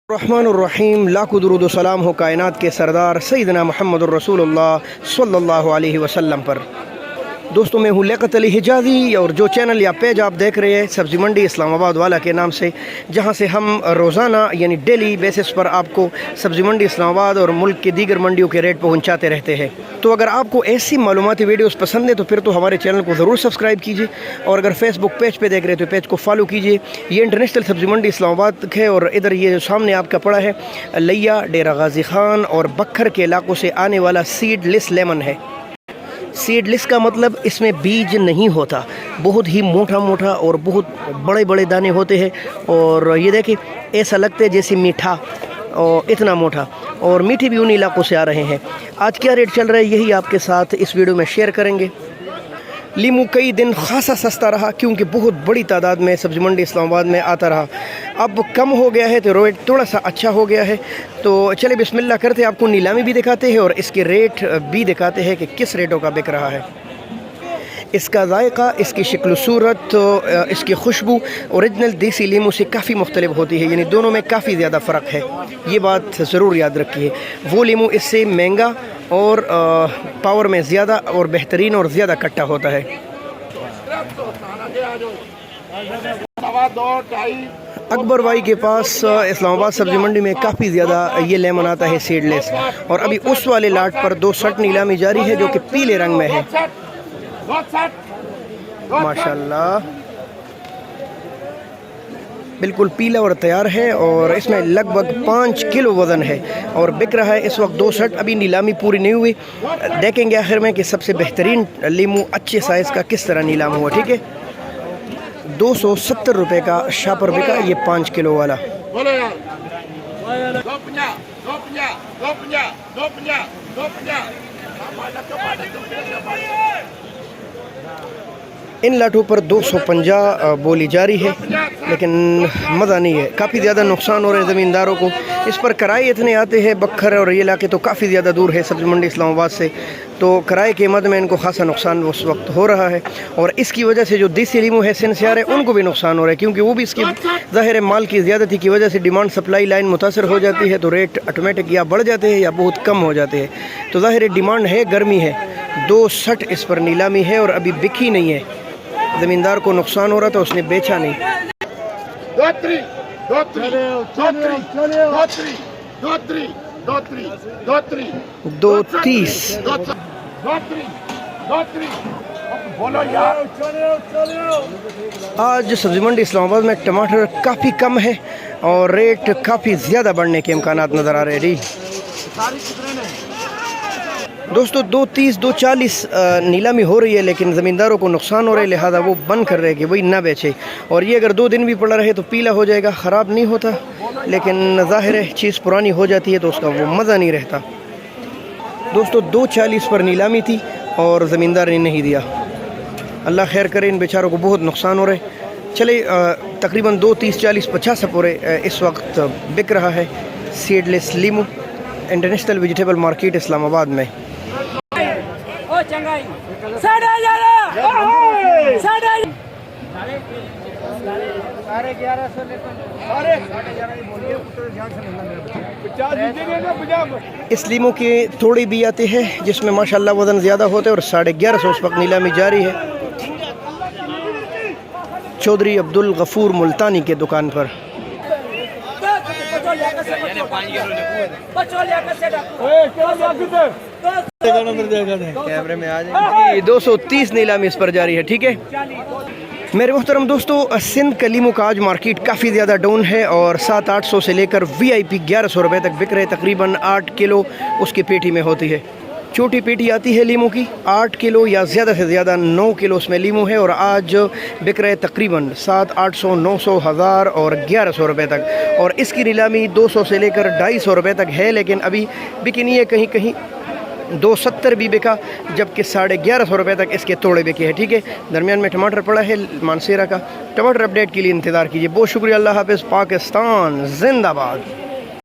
रहमानुर्रहीम। लाखों दुरूद व सलाम हो कायनात के सरदार सैयदना मुहम्मदुर रसूलुल्लाह सल्लल्लाहु अलैहि वसल्लम पर। दोस्तों, मैं हूँ लियाकत अली हिजाज़ी और जो चैनल या पेज आप देख रहे हैं सब्ज़ी मंडी इस्लामाबाद वाला के नाम से, जहाँ से हम रोज़ाना यानी डेली बेसिस पर आपको सब्ज़ी मंडी इस्लामाबाद और मुल्क की दीगर मंडियों के रेट पहुँचाते रहते हैं। तो अगर आपको ऐसी मालूमाती वीडियोस पसंद है तो फिर तो हमारे चैनल को ज़रूर सब्सक्राइब कीजिए, और अगर फेसबुक पेज पे देख रहे हैं तो पेज को फॉलो कीजिए। ये इंटरनेशनल सब्ज़ी मंडी इस्लामाबाद है और इधर ये जो सामने आपका पड़ा है लिया, डेरा गाजी खान और बखर के इलाकों से आने वाला सीडलेस लेमन है। सीडलेस का मतलब इसमें बीज नहीं होता, बहुत ही मोटा मोटा और बहुत बड़े बड़े दाने होते हैं। और ये देखिए, ऐसा लगता है जैसे मीठा, और इतना मोटा, और मीठे भी उन इलाकों से आ रहे हैं। आज क्या रेट चल रहा है यही आपके साथ इस वीडियो में शेयर करेंगे। लीमू कई दिन खासा सस्ता रहा क्योंकि बहुत बड़ी तादाद में सब्ज़ी मंडी इस्लामाबाद में आता रहा। अब कम हो गया है तो रेट थोड़ा सा अच्छा हो गया है। तो चले बिस्मिल्लाह करते हैं, आपको नीलामी भी दिखाते हैं और इसके रेट भी दिखाते हैं कि किस रेटों का बिक रहा है। इसका जायका, इसकी शक्ल सूरत, इसकी खुशबू ओरिजिनल देसी लीमू से काफ़ी मुख्तलिफ होती है, यानी दोनों में काफ़ी ज़्यादा फ़र्क है। ये बात ज़रूर याद रखिए। वो लीमू इससे महंगा और पावर में ज़्यादा और बेहतरीन और ज़्यादा कट्टा होता है। अकबर भाई के पास इस्लामाबाद सब्ज़ी मंडी में काफ़ी ज़्यादा ये लेमन आता है सीडलेस, और अभी उस वाले लाट पर 260 नीलामी जारी है जो कि पीले रंग में है। माशाल्लाह, बिल्कुल पीला और तैयार है, और इसमें लगभग 5 किलो वज़न है और बिक रहा है इस वक्त 260। अभी नीलामी पूरी नहीं हुई, देखेंगे आखिर में कि सबसे बेहतरीन लीमू अच्छे साइज़ का किस तरह नीलाम हुआ। ठीक है, 270 रुपये का शापर बिका ये 5 किलो वाला। इन लाठों पर 250 बोली जारी है, लेकिन मज़ा नहीं है, काफ़ी ज़्यादा नुकसान हो रहे हैं ज़मींदारों को। इस पर किराए इतने आते हैं, बखर और ये इलाके तो काफ़ी ज़्यादा दूर है सब्ज़ी मंडी इस्लामाबाद से, तो किराए के मद में इनको खासा नुकसान उस वक्त हो रहा है। और इसकी वजह से जो देसी लीमू है सिंसियार है उनको भी नुकसान हो रहा है, क्योंकि वो भी इसकी ज़ाहिर माल की ज़्यादती की वजह से डिमांड सप्लाई लाइन मुतासर हो जाती है, तो रेट ऑटोमेटिक या बढ़ जाते हैं या बहुत कम हो जाते हैं। तो ज़ाहिर डिमांड है, गर्मी है, 260 इस पर नीलामी है और अभी बिकी नहीं है। ज़मींदार को नुकसान हो रहा था, उसने बेचा नहीं। 230 आज सब्ज़ी मंडी इस्लामाबाद में टमाटर काफ़ी कम है और रेट काफ़ी ज़्यादा बढ़ने के इम्कानात नज़र आ रहे हैं। दोस्तों, 230 240 नीलामी हो रही है, लेकिन ज़मींदारों को नुकसान हो रहा है, लिहाजा वो बंद कर रहे हैं कि वही ना बेचे। और ये अगर 2 दिन भी पड़ा रहे तो पीला हो जाएगा, ख़राब नहीं होता, लेकिन ज़ाहिर है चीज़ पुरानी हो जाती है तो उसका वो मज़ा नहीं रहता। दोस्तों, 240 पर नीलामी थी और ज़मींदार ने नहीं दिया। अल्लाह खैर करे, इन बेचारों को बहुत नुकसान हो रहा है। चले तकरीबन 230 40 50 पूरे इस वक्त बिक रहा है सीडलेस लीमू इंटरनेशनल वेजिटेबल मार्केट इस्लामाबाद में। इस लीमू के थोड़े भी आते हैं जिसमें माशाल्लाह वज़न ज़्यादा होते हैं, और 1150 उस वक्त नीलामी जारी है चौधरी अब्दुल गफूर मुल्तानी के दुकान पर। कैमरे में आ जाए। 230 नीलामी इस पर जारी है। ठीक है मेरे मोहतरम दोस्तों, सिंध का लीमू का आज मार्केट काफ़ी ज़्यादा डाउन है और 700-800 से लेकर VIP 1100 रुपये तक बिक रहे। तकरीबन 8 किलो उसकी पेटी में होती है। छोटी पेटी आती है लीमू की 8 किलो या ज़्यादा से ज़्यादा 9 किलो उसमें लीमू है, और आज बिक रहे तकरीबन 700-800 900 1000 और 1100 रुपये तक। और इसकी नीलामी 200 से लेकर 250 रुपये तक है, लेकिन अभी बिकी नहीं है। कहीं कहीं 270 भी बिका, जबकि 1150 रुपये तक इसके तोड़े बिके हैं। ठीक है, दरमियान में टमाटर पड़ा है मानसेरा का। टमाटर अपडेट के लिए इंतज़ार कीजिए। बहुत शुक्रिया, अल्लाह हाफ़िज़, पाकिस्तान जिंदाबाद।